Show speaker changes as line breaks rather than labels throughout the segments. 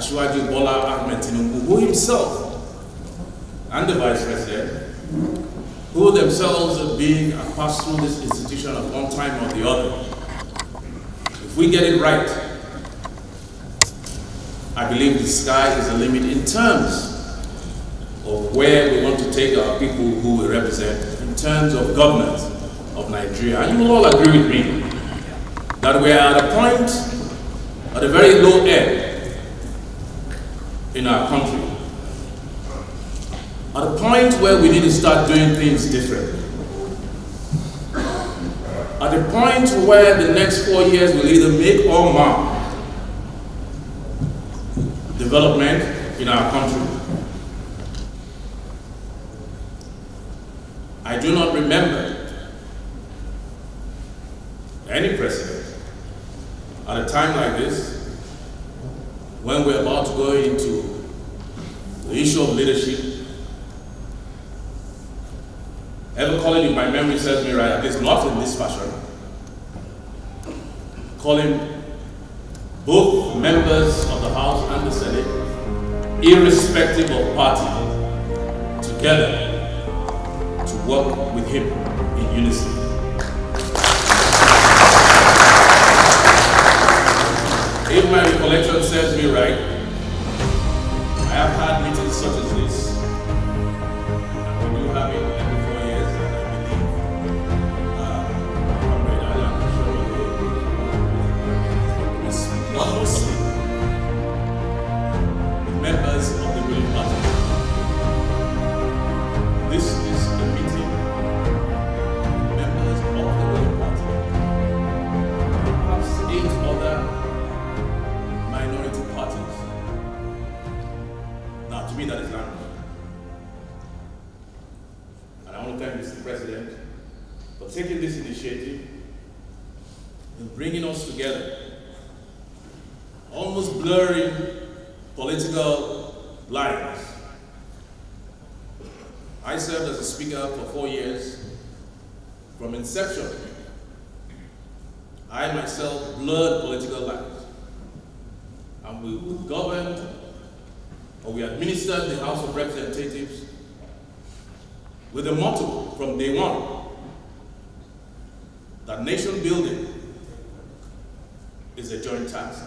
Asiwaju Bola Ahmed Tinubu, who himself and the Vice President, who themselves have been and passed through this institution at one time or the other. If we get it right, I believe the sky is the limit in terms of where we want to take our people who we represent, in terms of governance of Nigeria. And you will all agree with me that we are at a point, at a very low end in our country. At a point where we need to start doing things differently. At a point where the next 4 years will either make or mar development in our country. I do not remember any president at a time like this, when we're about to go into the issue of leadership, ever calling, if my memory serves me right, at least not in this fashion, calling both members of the House and the Senate, irrespective of party, together to work with him in unison. If my recollection serves me right, I have had meetings such as this. And we do have it every 4 years, and I believe is mostly members of the ruling party. This is a meeting with members of the ruling party. Perhaps 8 other minority parties. Now, to me, that is landmark. And I want to thank Mr. President for taking this initiative and bringing us together, almost blurring political lines. I served as a speaker for 4 years. From inception, I myself blurred political lines. And we governed, or we administered the House of Representatives with a motto from day one that nation building is a joint task.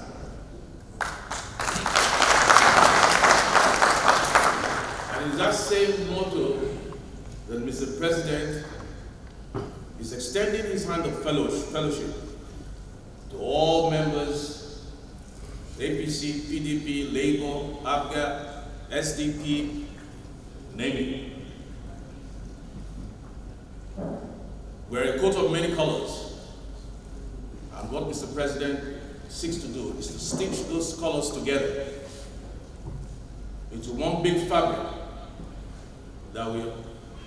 And it's that same motto that Mr. President is extending his hand of fellowship to all members, APC, PDP, Labour, APGA, SDP, name it. We're a coat of many colors. And what Mr. President seeks to do is to stitch those colors together into one big fabric that will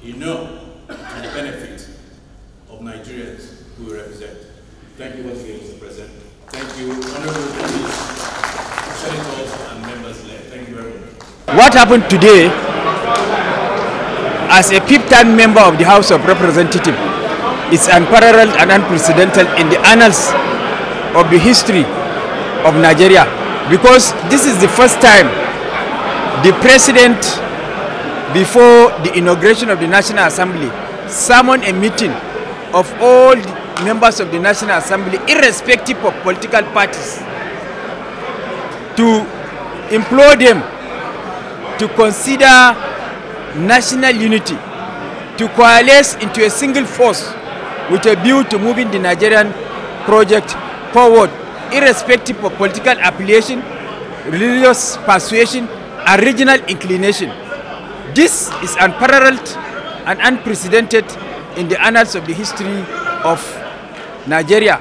inure to the benefit of Nigerians who we represent. Thank you once again, Mr. President. Thank you, honorable senators and members there. Thank you very much.
What happened today, as a 5th-time member of the House of Representatives, is unparalleled and unprecedented in the annals of the history of Nigeria, because this is the first time the President, before the inauguration of the National Assembly, summoned a meeting of all the members of the National Assembly, irrespective of political parties, to implore them to consider national unity, to coalesce into a single force with a view to moving the Nigerian project forward, irrespective of political affiliation, religious persuasion, and regional inclination. This is unparalleled and unprecedented in the annals of the history of Nigeria.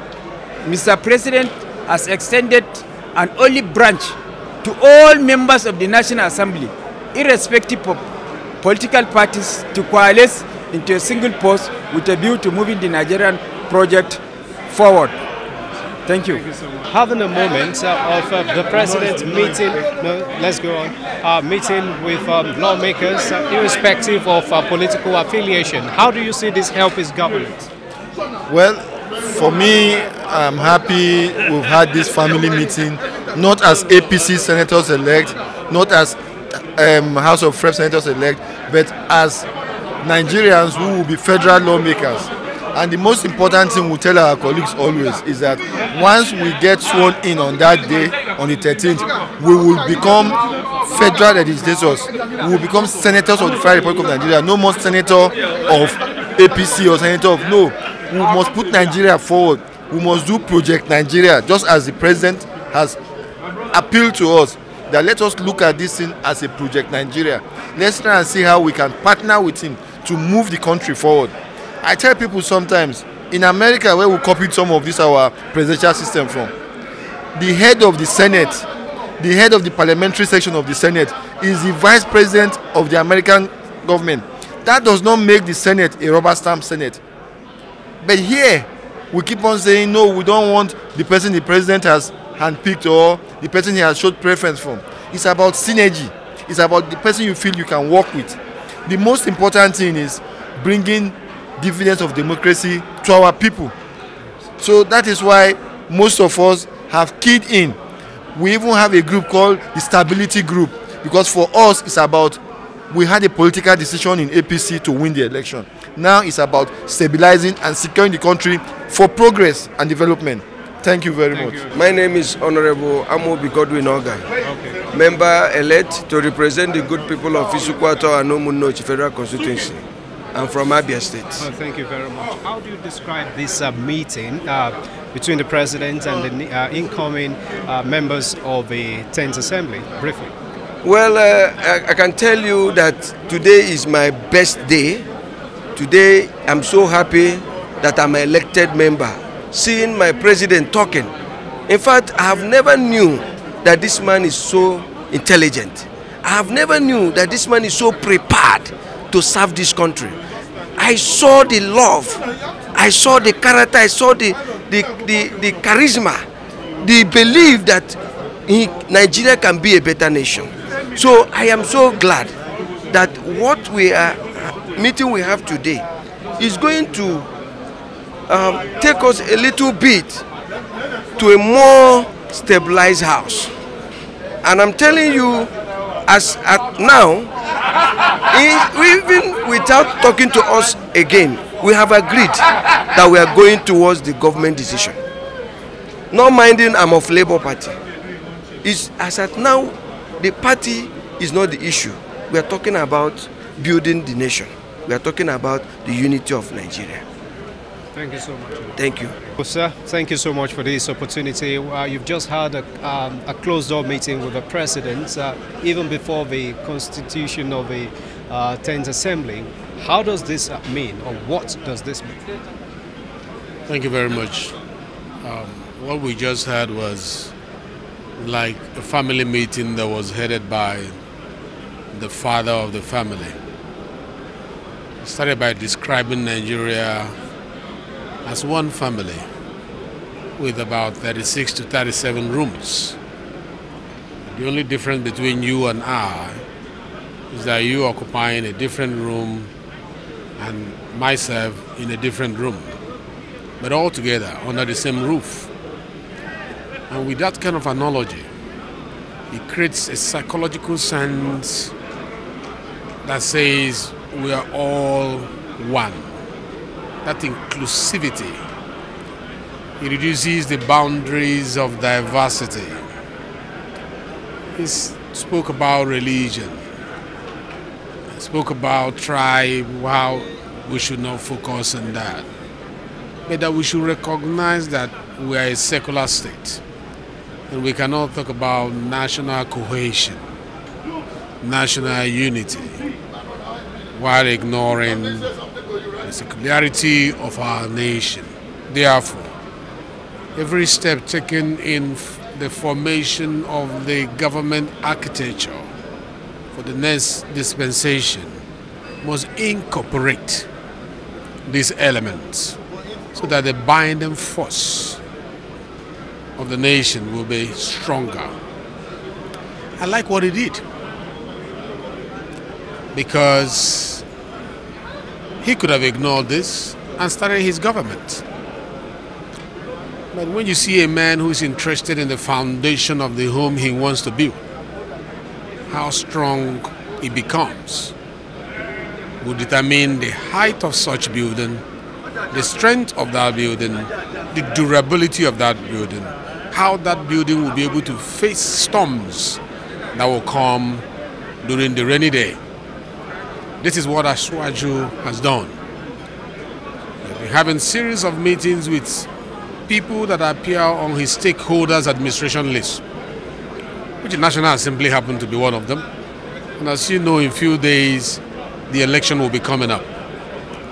Mr. President has extended an olive branch to all members of the National Assembly, irrespective of political parties, to coalesce into a single force with a view to moving the Nigerian project forward. Thank you.
Having a moment of the President meeting, meeting with lawmakers, irrespective of political affiliation. How do you see this help his government?
Well, for me, I'm happy we've had this family meeting not as APC senators-elect, not as House of Reps senators-elect, but as Nigerians who will be federal lawmakers. And the most important thing we tell our colleagues always is that once we get sworn in on that day, on the 13th, we will become federal legislators. We will become senators of the Federal Republic of Nigeria. No more senator of APC or senator of no. We must put Nigeria forward. We must do Project Nigeria, just as the president has appealed to us that let us look at this thing as a Project Nigeria. Let's try and see how we can partner with him to move the country forward. I tell people sometimes, in America, where we copied some of this our presidential system from, the head of the Senate, the head of the parliamentary section of the Senate is the vice president of the American government. That does not make the Senate a rubber stamp Senate. But here, we keep on saying, no, we don't want the person the president has handpicked or the person he has showed preference from. It's about synergy. It's about the person you feel you can work with. The most important thing is bringing dividends of democracy to our people. So that is why most of us have keyed in. We even have a group called the Stability Group, because for us it's about, we had a political decision in APC to win the election. Now it's about stabilizing and securing the country for progress and development. Thank you very much.
My name is Honorable Amobi Godwin Oga, member elect to represent the good people of Isukwato and Omunnochi Federal Constituency. I'm from Abia State.
Oh, thank you very much. How do you describe this meeting between the President and the incoming members of the 10th Assembly, briefly?
Well, I can tell you that today is my best day. Today, I'm so happy that I'm an elected member, seeing my President talking. In fact, I have never knew that this man is so intelligent. I have never knew that this man is so prepared to serve this country. I saw the love, I saw the character, I saw the charisma, the belief that Nigeria can be a better nation. So I am so glad that what meeting we have today is going to take us a little bit to a more stabilized house. And I'm telling you, as at now, even without talking to us again, we have agreed that we are going towards the government decision. Not minding I'm of Labour Party. As at now, the party is not the issue. We are talking about building the nation. We are talking about the unity of Nigeria.
Thank you so much.
Thank you.
Well, sir, thank you so much for this opportunity. You've just had a closed-door meeting with the President, even before the constitution of the 10th Assembly. How does this mean, or what does this mean?
Thank you very much. What we just had was like a family meeting that was headed by the father of the family. It started by describing Nigeria as one family with about 36 to 37 rooms. The only difference between you and I is that you occupying a different room and myself in a different room, but all together under the same roof. And with that kind of analogy, it creates a psychological sense that says we are all one. That inclusivity, it reduces the boundaries of diversity. He spoke about religion, he spoke about tribe, how we should not focus on that, but that we should recognize that we are a secular state and we cannot talk about national cohesion, national unity, while ignoring the secularity of our nation. Therefore, every step taken in the formation of the government architecture for the next dispensation must incorporate these elements so that the binding force of the nation will be stronger. I like what he did, because he could have ignored this and started his government. But when you see a man who is interested in the foundation of the home he wants to build, how strong it becomes will determine the height of such building, the strength of that building, the durability of that building, how that building will be able to face storms that will come during the rainy day. This is what Asiwaju has done. We've been having series of meetings with people that appear on his stakeholders administration list, which the National Assembly happened to be one of them. And as you know, in a few days, the election will be coming up.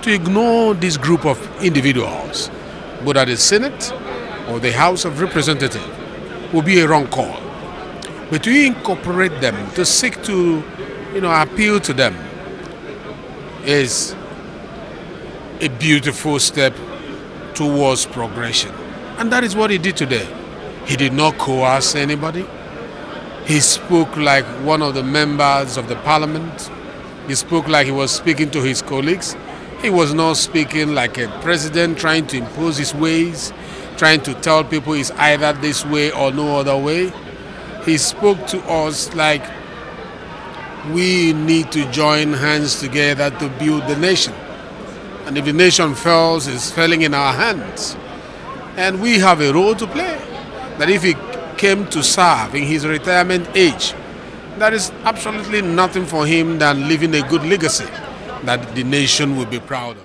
To ignore this group of individuals, whether the Senate or the House of Representatives, will be a wrong call. But to incorporate them, to seek to, appeal to them, is a beautiful step towards progression. And that is what he did today. He did not coerce anybody. He spoke like one of the members of the parliament. He spoke like he was speaking to his colleagues. He was not speaking like a president trying to impose his ways, trying to tell people it's either this way or no other way. He spoke to us like we need to join hands together to build the nation. And if the nation fails, it's failing in our hands. And we have a role to play. That if he came to serve in his retirement age, there is absolutely nothing for him than leaving a good legacy that the nation will be proud of.